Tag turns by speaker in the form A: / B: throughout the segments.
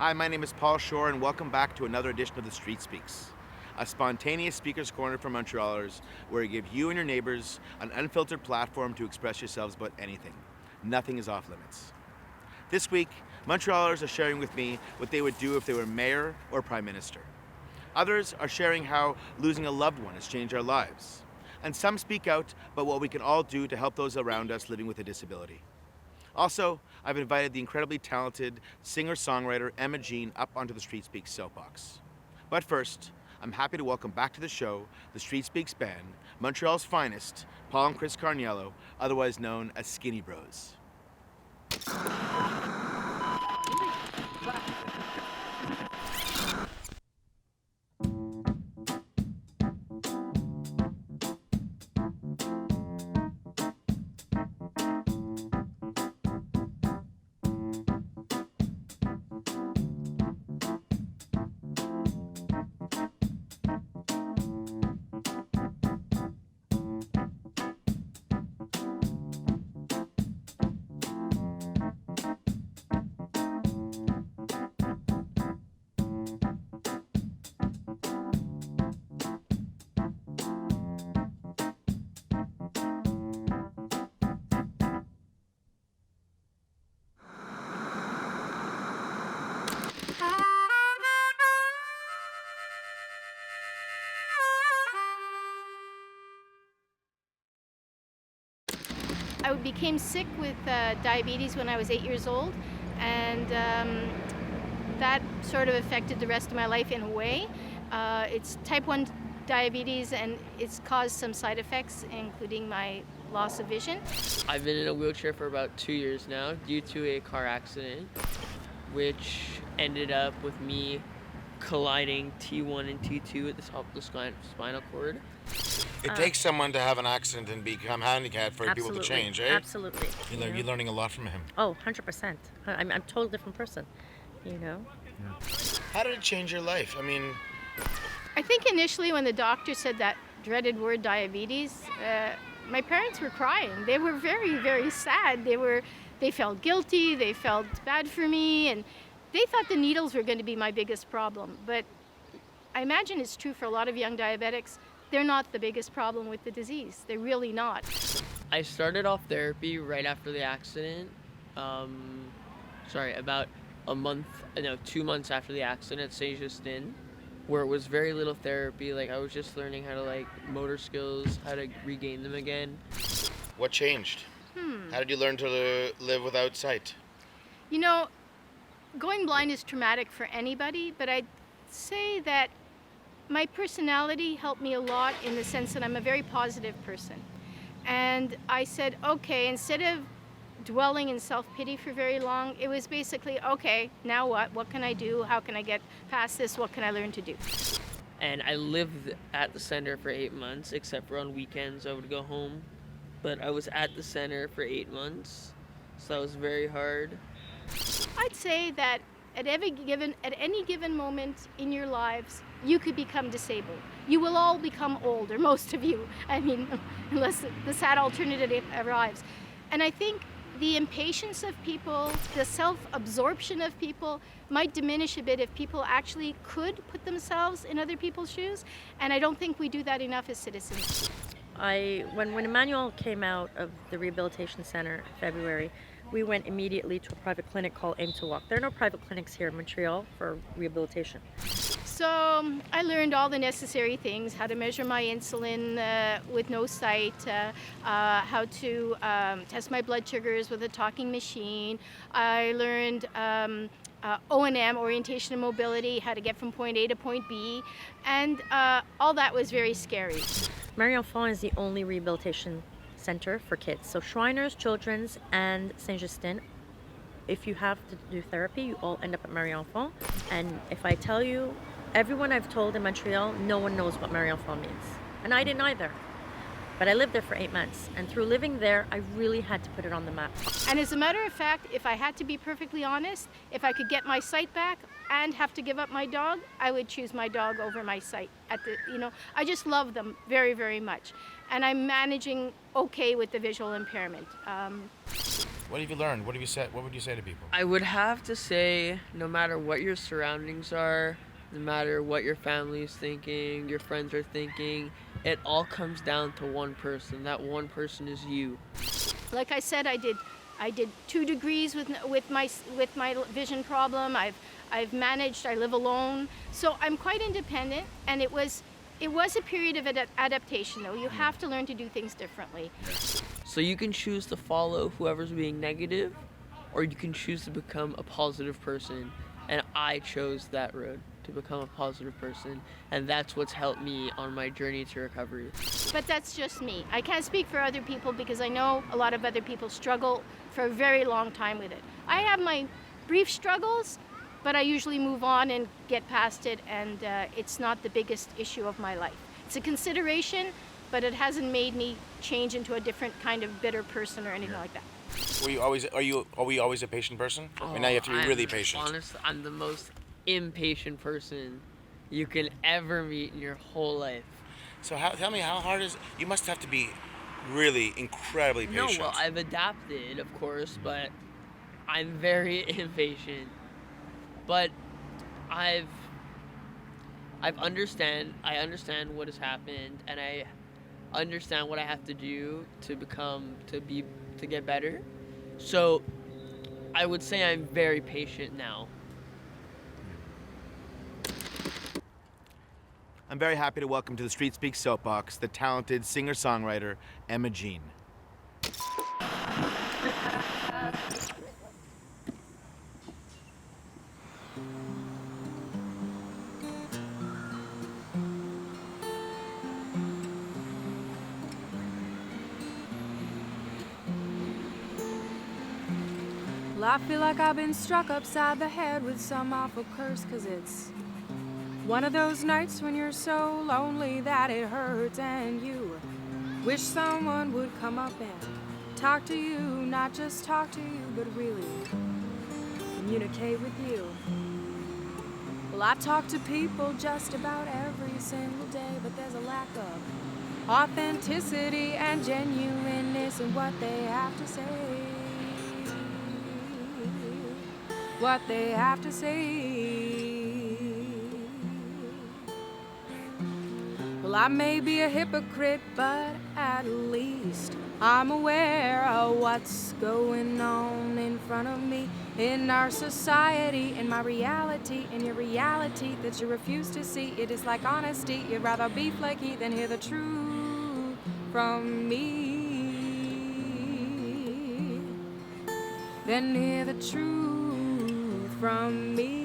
A: Hi, my name is Paul Shore, and welcome back to another edition of The Street Speaks, a spontaneous speaker's corner for Montrealers where we give you and your neighbors an unfiltered platform to express yourselves about anything. Nothing is off limits. This week, Montrealers are sharing with me what they would do if they were mayor or prime minister. Others are sharing how losing a loved one has changed our lives. And some speak out about what we can all do to help those around us living with a disability. Also, I've invited the incredibly talented singer-songwriter Emma Jean up onto the Street Speaks soapbox. But first, I'm happy to welcome back to the show the Street Speaks band, Montreal's finest, Paul and Chris Carniello, otherwise known as Skinny Bros.
B: I became sick with diabetes when I was 8 years old, and that sort of affected the rest of my life in a way. It's type 1 diabetes, and it's caused some side effects, including my loss of vision.
C: I've been in a wheelchair for about 2 years now due to a car accident, which ended up with me colliding T1 and T2 at the top of the spinal cord.
A: It takes someone to have an accident and become handicapped for people to change, eh?
D: Absolutely.
A: You're learning a lot from him.
D: Oh, 100%. I'm a totally different person, you know?
A: How did it change your life?
B: I think initially when the doctor said that dreaded word diabetes, my parents were crying. They were very, very sad. They felt guilty, they felt bad for me, and they thought the needles were going to be my biggest problem. But I imagine it's true for a lot of young diabetics. They're not the biggest problem with the disease. They're really not.
C: I started off therapy right after the accident. About 2 months after the accident at Saint-Justin, where it was very little therapy. Like, I was just learning how to, motor skills, how to regain them again.
A: What changed? How did you learn to live without sight?
B: You know, going blind is traumatic for anybody, but I'd say that my personality helped me a lot in the sense that I'm a very positive person. And I said, okay, instead of dwelling in self-pity for very long, it was basically, okay, now what? What can I do? How can I get past this? What can I learn to do?
C: And I lived at the center for 8 months, except for on weekends I would go home. But I was at the center for 8 months, so that was very hard.
B: I'd say that at any given moment in your lives, you could become disabled. You will all become old, or most of you. Unless the sad alternative arrives. And I think the impatience of people, the self-absorption of people might diminish a bit if people actually could put themselves in other people's shoes. And I don't think we do that enough as citizens.
D: When Emmanuel came out of the rehabilitation center in February, we went immediately to a private clinic called Aim to Walk. There are no private clinics here in Montreal for rehabilitation.
B: So I learned all the necessary things: how to measure my insulin with no sight, how to test my blood sugars with a talking machine. I learned O&M, orientation and mobility, how to get from point A to point B, and all that was very scary.
D: Marie-Enfant is the only rehabilitation center for kids. So Shriners, Children's, and Saint-Justin, if you have to do therapy, you all end up at Marie-Enfant. And if I tell you, everyone I've told in Montreal, no one knows what Marie-Enfant means. And I didn't either. But I lived there for 8 months. And through living there, I really had to put it on the map.
B: And as a matter of fact, if I had to be perfectly honest, if I could get my sight back and have to give up my dog, I would choose my dog over my sight. I just love them very, very much. And I'm managing okay with the visual impairment.
A: What have you learned? What have you said? What would you say to people?
C: I would have to say, no matter what your surroundings are, no matter what your family is thinking, your friends are thinking, it all comes down to one person. That one person is you.
B: Like I said, I did 2 degrees with my vision problem. I've managed. I live alone, so I'm quite independent. And it was a period of adaptation, though. You have to learn to do things differently.
C: So you can choose to follow whoever's being negative, or you can choose to become a positive person. And I chose that road, to become a positive person. And that's what's helped me on my journey to recovery.
B: But that's just me. I can't speak for other people because I know a lot of other people struggle for a very long time with it. I have my brief struggles, but I usually move on and get past it, and it's not the biggest issue of my life. It's a consideration, but it hasn't made me change into a different kind of bitter person or anything like that.
A: Are you always a patient person? I mean, now you have to be really patient.
C: Honestly, I'm the most impatient person you can ever meet in your whole life.
A: So tell me, how hard is? You must have to be really incredibly patient.
C: No, well, I've adapted, of course, but I'm very impatient. But I understand what has happened, and I understand what I have to do to get better. So I would say I'm very patient now.
A: I'm very happy to welcome to the Street Speak Soapbox the talented singer-songwriter Emma Jean.
E: Well, I feel like I've been struck upside the head with some awful curse, 'cause it's one of those nights when you're so lonely that it hurts, and you wish someone would come up and talk to you, not just talk to you, but really communicate with you. Well, I talk to people just about every single day, but there's a lack of authenticity and genuineness in what they have to say. What they have to say. Well, I may be a hypocrite, but at least I'm aware of what's going on in front of me, in our society, in my reality, in your reality that you refuse to see. It is like honesty, you'd rather be flaky than hear the truth from me. Than hear the truth from me.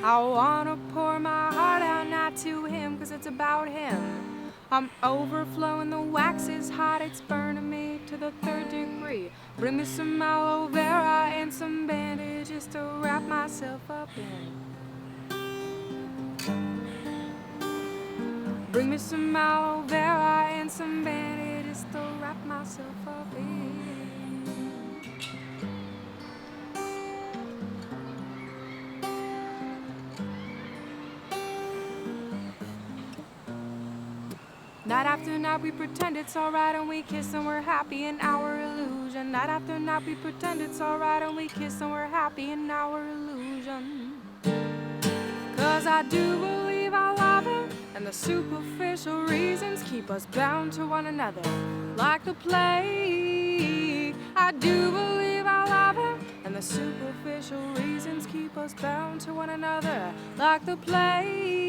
E: I wanna pour my heart out, not to him, 'cause it's about him. I'm overflowing, the wax is hot, it's burning me to the 3rd degree. Bring me some aloe vera and some bandages to wrap myself up in. Bring me some aloe vera and some bandages to wrap myself up in. Night after night we pretend it's alright and we kiss and we're happy in our illusion. Night after night we pretend it's alright and we kiss and we're happy in our illusion. 'Cause I do believe I love him, and the superficial reasons keep us bound to one another like the plague. I do believe I love him, and the superficial reasons keep us bound to one another like the plague.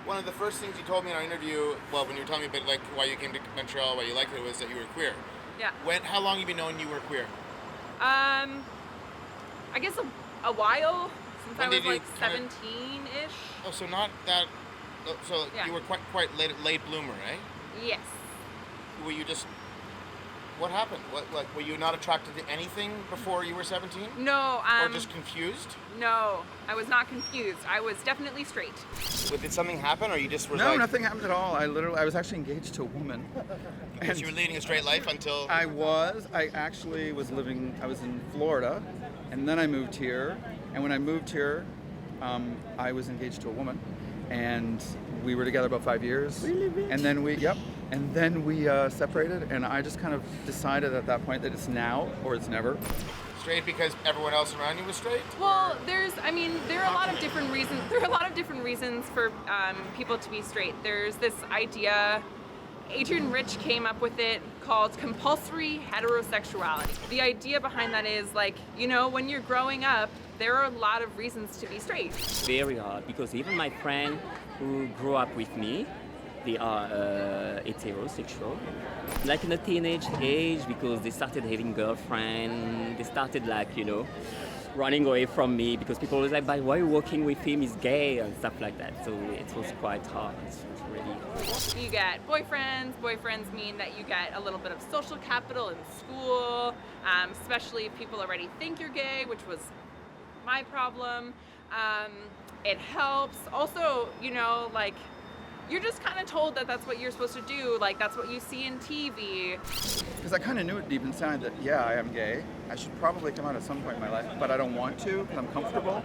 A: One of the first things you told me in our interview, well, when you were telling me about like why you came to Montreal, why you liked it, was that you were queer.
F: Yeah.
A: How long have you known you were queer?
F: I guess a while, since
A: When
F: I was
A: did you
F: like
A: kinda-
F: 17-ish.
A: Oh, so not that. So
F: Yeah.
A: you were quite late bloomer, eh?
F: Yes.
A: Were you just What happened? What were you not attracted to anything before you were 17?
F: No,
A: Or just confused?
F: no, I was not confused. I was definitely straight.
A: Did something happen, or you just were
G: No,
A: like?
G: nothing happened at all. I was actually engaged to a woman.
A: Because you were leading a straight life until.
G: I actually was I was in Florida, and then I moved here. And when I moved here, I was engaged to a woman, and we were together about 5 years. And then we separated, and I just kind of decided at that point that it's now or it's never.
A: Straight because everyone else around you was straight?
F: Well, there are a lot of different reasons. There are a lot of different reasons for people to be straight. There's this idea, Adrian Rich came up with it, called compulsory heterosexuality. The idea behind that is like, when you're growing up, there are a lot of reasons to be straight.
H: Very hard, because even my friend who grew up with me, they are heterosexual. Like in a teenage age, because they started having girlfriend, they started running away from me because people was like, but why are you walking with him? He's gay and stuff like that. So it was quite hard. It was really.
F: You get boyfriends. Boyfriends mean that you get a little bit of social capital in school, especially if people already think you're gay, which was my problem. It helps. Also, you're just kind of told that that's what you're supposed to do, like that's what you see in TV.
G: Because I kind of knew it deep inside that, yeah, I am gay. I should probably come out at some point in my life, but I don't want to because I'm comfortable,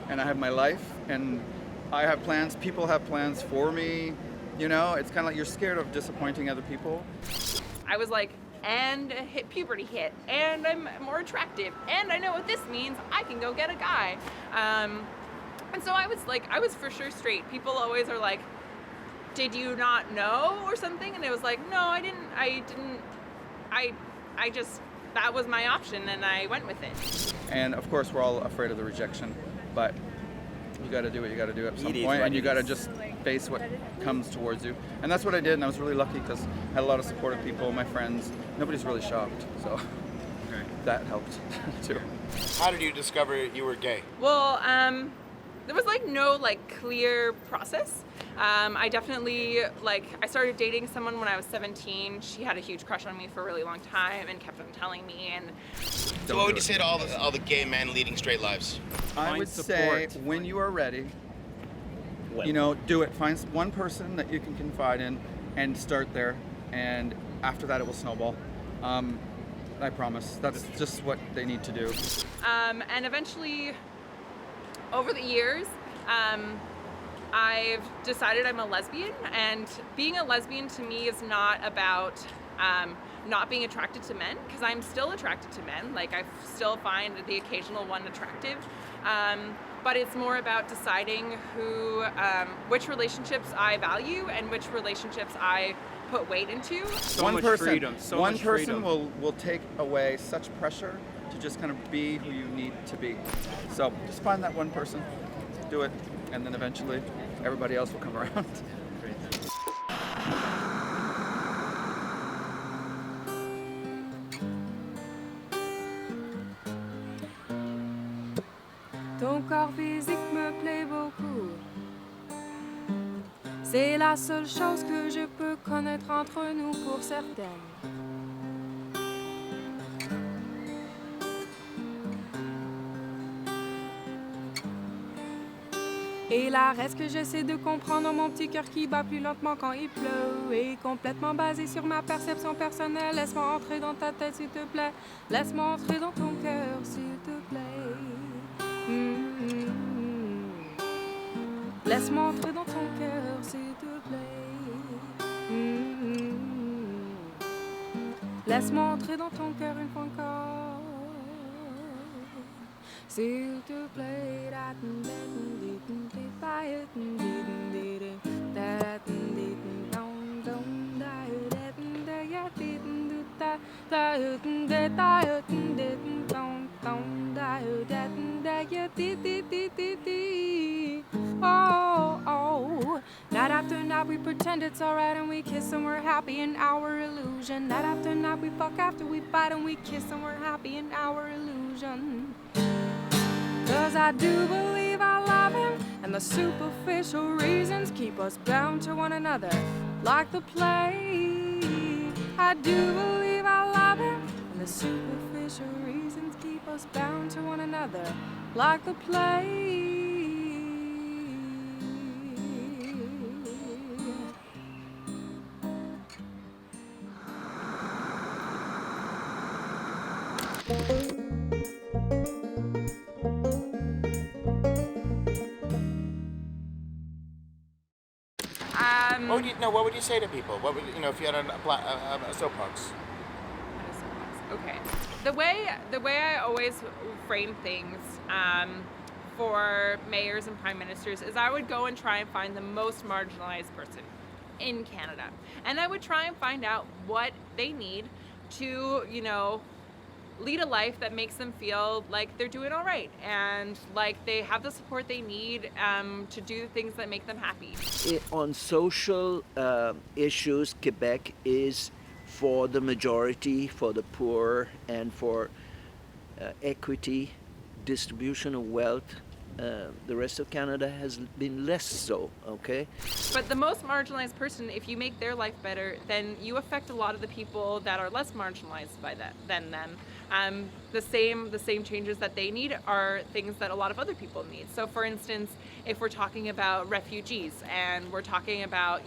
G: and I have my life, and I have plans. People have plans for me. It's kind of like you're scared of disappointing other people.
F: I was like, and puberty hit, and I'm more attractive, and I know what this means. I can go get a guy. And so I was for sure straight. People always are like, did you not know or something? And it was like, no, I didn't. I just, that was my option and I went with it.
G: And of course, we're all afraid of the rejection, but you got to do what you got to do at some point, and you got to just face what comes towards you. And that's what I did, and I was really lucky because I had a lot of supportive people, my friends. Nobody's really shocked, so that helped too.
A: How did you discover you were gay?
F: Well, there was no clear process. I definitely I started dating someone when I was 17. She had a huge crush on me for a really long time and kept on telling me. And
A: So what would you say to all the gay men leading straight lives?
G: I would say when you are ready, do it. Find one person that you can confide in and start there. And after that, it will snowball. I promise. That's just what they need to do.
F: And eventually, over the years, I've decided I'm a lesbian, and being a lesbian to me is not about not being attracted to men, because I'm still attracted to men. I still find the occasional one attractive, but it's more about deciding which relationships I value and which relationships I put weight into.
G: One person will take away such pressure to just kind of be who you need to be. So just find that one person, do it, and then eventually everybody else will come around.
E: Ton corps physique me plaît beaucoup. C'est la seule chose que je peux connaître entre nous pour certaines. Et là reste que j'essaie de comprendre mon petit cœur qui bat plus lentement quand il pleut. Et complètement basé sur ma perception personnelle. Laisse-moi entrer dans ta tête s'il te plaît. Laisse-moi entrer dans ton cœur s'il te plaît. Laisse-moi entrer dans ton cœur s'il te plaît. Laisse-moi entrer dans ton cœur une fois encore. S'il te plaît. Oh, night after night we pretend it's alright and we kiss and we're happy in our illusion. Night after night we fuck after we fight and we kiss and we're happy in our illusion. 'Cause I do believe I love him, and the superficial reasons keep us bound to one another like the plague. I do believe I love the superficial reasons keep us bound to one another, like the play.
A: What would you say to people? What would if you had a soapbox?
F: Okay. The way I always frame things for mayors and prime ministers is I would go and try and find the most marginalized person in Canada, and I would try and find out what they need to, lead a life that makes them feel like they're doing all right and like they have the support they need to do the things that make them happy.
I: On social issues, Quebec is for the majority, for the poor, and for equity, distribution of wealth. The rest of Canada has been less so, okay?
F: But the most marginalized person, if you make their life better, then you affect a lot of the people that are less marginalized than them. The same changes that they need are things that a lot of other people need. So for instance, if we're talking about refugees and we're talking about,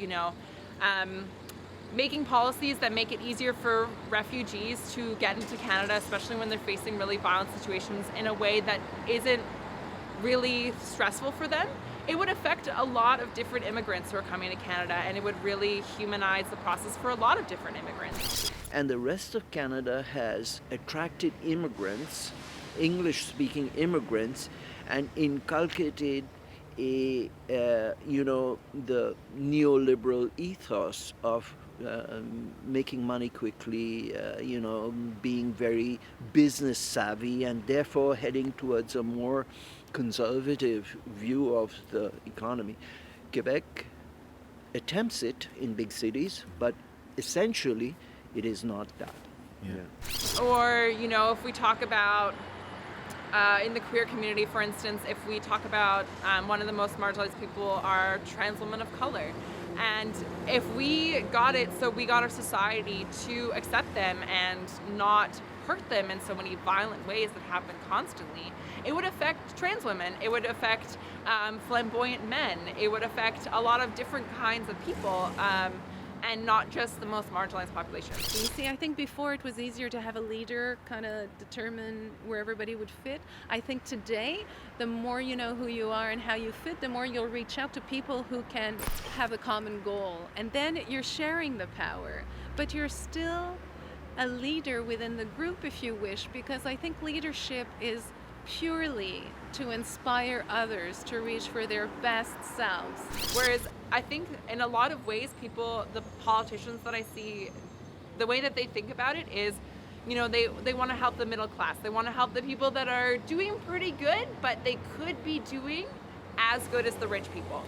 F: making policies that make it easier for refugees to get into Canada, especially when they're facing really violent situations, in a way that isn't really stressful for them, it would affect a lot of different immigrants who are coming to Canada, and it would really humanize the process for a lot of different immigrants.
I: And the rest of Canada has attracted immigrants, English-speaking immigrants, and inculcated the neoliberal ethos of making money quickly, being very business savvy, and therefore heading towards a more conservative view of the economy. Quebec attempts it in big cities, but essentially it is not that.
A: Yeah.
F: Or, if we talk about in the queer community, for instance, if we talk about one of the most marginalized people are trans women of color. And if we got it so we got our society to accept them and not hurt them in so many violent ways that happen constantly, it would affect trans women, it would affect flamboyant men, it would affect a lot of different kinds of people, and not just the most marginalized population.
J: You see, I think before it was easier to have a leader kind of determine where everybody would fit. I think today, the more you know who you are and how you fit, the more you'll reach out to people who can have a common goal. And then you're sharing the power, but you're still a leader within the group, if you wish, because I think leadership is purely to inspire others to reach for their best selves.
F: Whereas I think in a lot of ways, the politicians that I see, the way that they think about it is, they want to help the middle class. They want to help the people that are doing pretty good, but they could be doing as good as the rich people.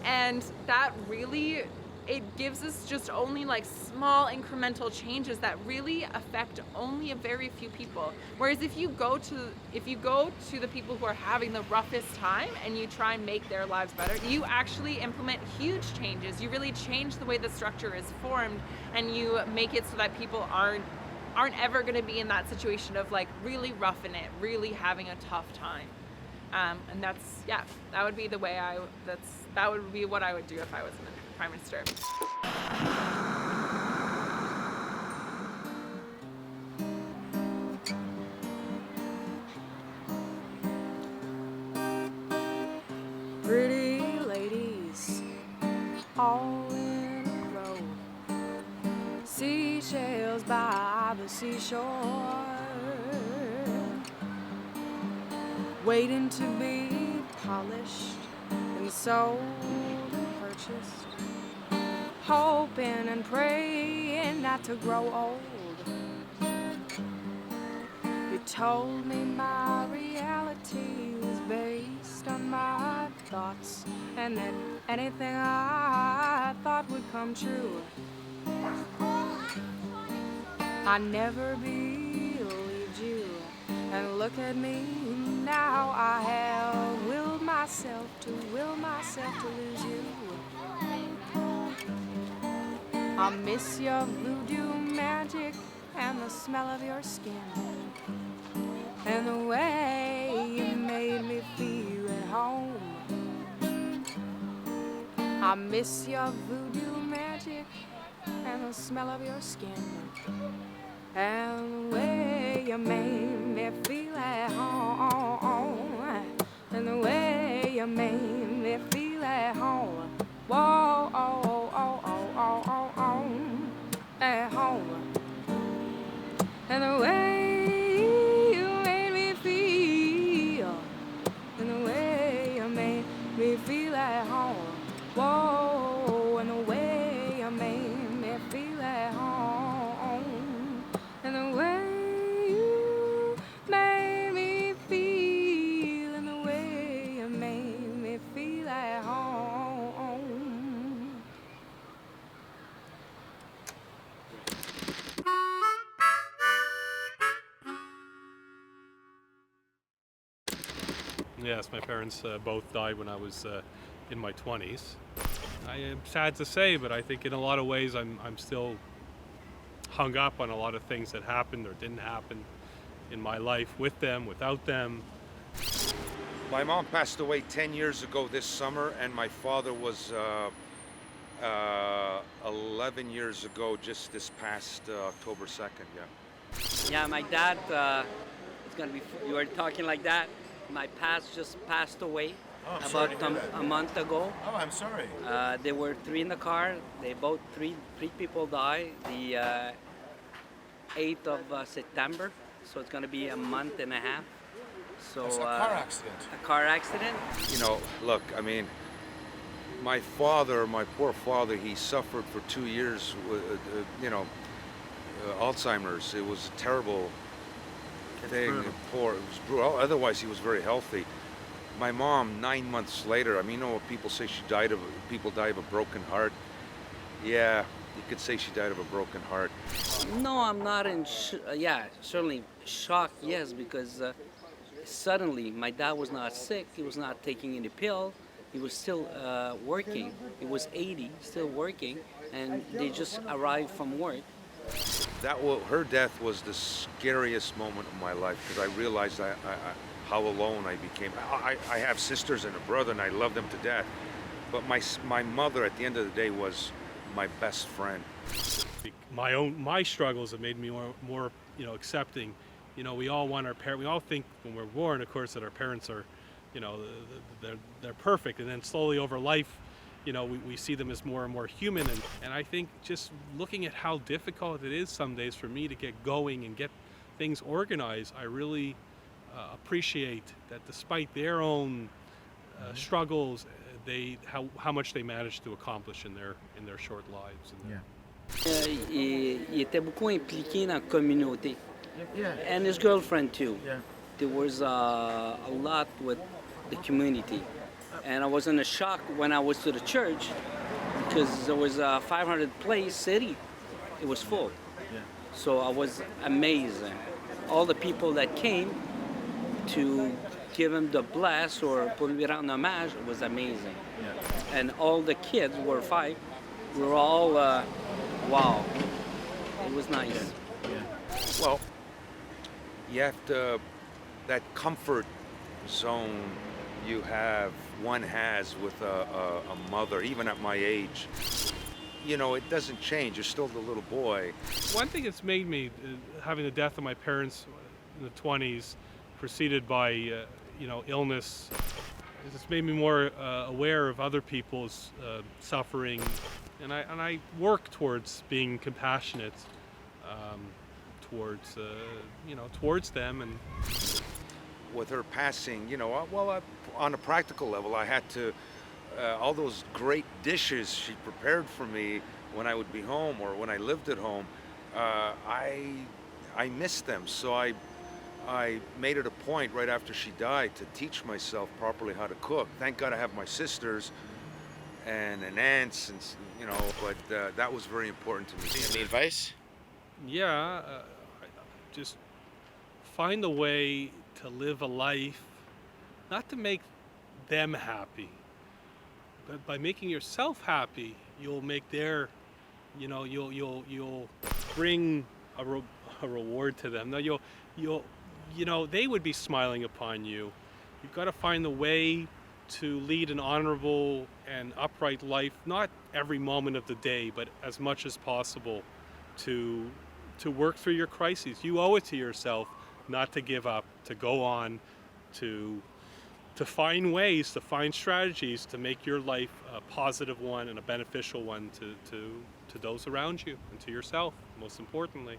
F: And that really, it gives us just only like small incremental changes that really affect only a very few people. Whereas if you go to the people who are having the roughest time and you try and make their lives better, you actually implement huge changes. You really change the way the structure is formed, and you make it so that people aren't ever going to be in that situation of like really roughing it, really having a tough time. And that would be the way that would be what I would do if I was Prime Minister.
E: Pretty ladies, all in a row, seashells by the seashore, waiting to be polished and sold and purchased, hoping and praying not to grow old. You told me my reality was based on my thoughts, and that anything I thought would come true. I never believed you, and look at me now. I have willed myself to lose you. I miss your voodoo magic and the smell of your skin, and the way you made me feel at home. I miss your voodoo magic and the smell of your skin, and the way you made me feel at home, and the way you made me feel at home. Whoa, oh, oh, oh, oh, oh, oh, at home, and the way you made me feel, and the way you made me feel at home. Whoa, and the way you made me feel at home, and the way you made me feel, and the way you made me feel at home.
K: Yes, my parents both died when I was in my 20s. I am sad to say, but I think in a lot of ways I'm still hung up on a lot of things that happened or didn't happen in my life, with them, without them.
L: My mom passed away 10 years ago this summer, and my father was 11 years ago, just this past October 2nd, yeah.
M: Yeah, my dad, it's gonna be, you were talking like that. My past just passed away about a month ago.
A: Oh, I'm sorry.
M: There were 3 in the car. They both, three people died the 8th of September. So it's gonna be a month and a half. So
A: It's a car accident.
M: A car accident.
L: You know, look, I mean, my father, my poor father, he suffered for 2 years with, Alzheimer's. It was a terrible thing. Poor, it was brutal. Otherwise, he was very healthy. My mom, 9 months later, I mean, you know what people say, people die of a broken heart. Yeah, you could say she died of a broken heart.
M: No, I'm not in, certainly shocked, yes, because suddenly my dad was not sick, he was not taking any pill, he was still working. He was 80, still working, and they just arrived from work.
L: Her death was the scariest moment of my life, because I realized how alone I became. I have sisters and a brother, and I love them to death. But my mother, at the end of the day, was my best friend.
K: My struggles have made me more accepting. You know, we all want our parents. We all think when we're born, of course, that our parents are, they're perfect, and then slowly over life, we see them as more and more human. And I think just looking at how difficult it is some days for me to get going and get things organized, I really appreciate that despite their own struggles, how much they managed to accomplish in their short lives.
M: Il était beaucoup impliqué dans la communauté. And his girlfriend too. There was a lot with the community. And I was in a shock when I was to the church, because there was a 500 place city. It was full. So I was amazed. All the people that came to give him the bless or pour lui rendre hommage, it was amazing. And all the kids were 5. We were all, wow. It was nice.
L: Well, you have to, that comfort zone one has with a mother, even at my age. It doesn't change. You're still the little boy.
K: One thing that's made me, having the death of my parents in the 20s, preceded by illness, it's made me more aware of other people's suffering, and I work towards being compassionate towards them. And
L: with her passing, on a practical level, I had to, all those great dishes she prepared for me when I would be home or when I lived at home, I missed them. So I made it a point right after she died to teach myself properly how to cook. Thank God I have my sisters and aunts, and but that was very important to me.
A: Any advice?
K: Yeah, just find a way to live a life, not to make them happy, but by making yourself happy, you'll make you'll bring a a reward to them. No, they would be smiling upon you. You've got to find the way to lead an honorable and upright life, not every moment of the day, but as much as possible to work through your crises. You owe it to yourself not to give up, to go on, to find ways, to find strategies to make your life a positive one and a beneficial one to those around you and to yourself, most importantly.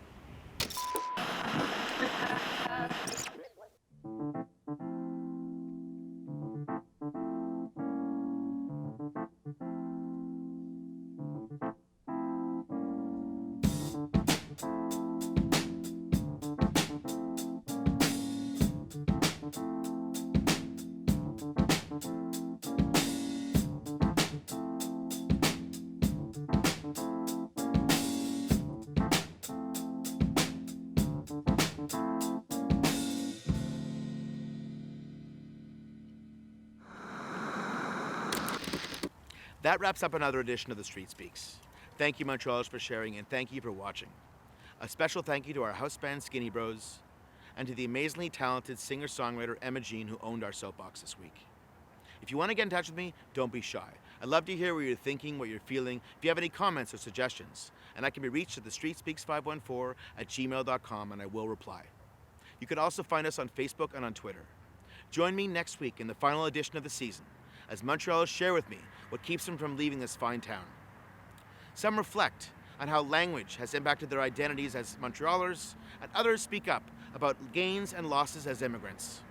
A: That wraps up another edition of The Street Speaks. Thank you, Montrealers, for sharing, and thank you for watching. A special thank you to our house band, Skinny Bros, and to the amazingly talented singer-songwriter Emma Jean, who owned our soapbox this week. If you want to get in touch with me, don't be shy. I'd love to hear what you're thinking, what you're feeling, if you have any comments or suggestions, and I can be reached at thestreetspeaks514@gmail.com, and I will reply. You can also find us on Facebook and on Twitter. Join me next week in the final edition of the season, as Montrealers share with me what keeps them from leaving this fine town. Some reflect on how language has impacted their identities as Montrealers, and others speak up about gains and losses as immigrants.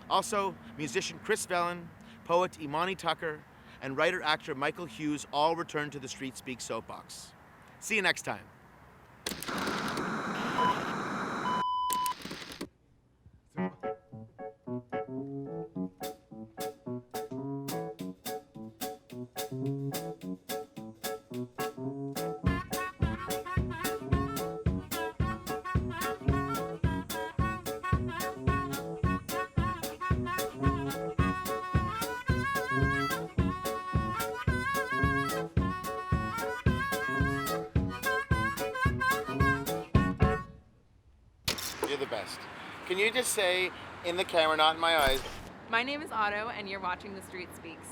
A: Also, musician Chris Vellon, poet Imani Tucker, and writer-actor Michael Hughes all return to the Street Speak soapbox. See you next time. You're the best. Can you just say, in the camera, not in my eyes?
F: My name is Otto, and you're watching The Street Speaks.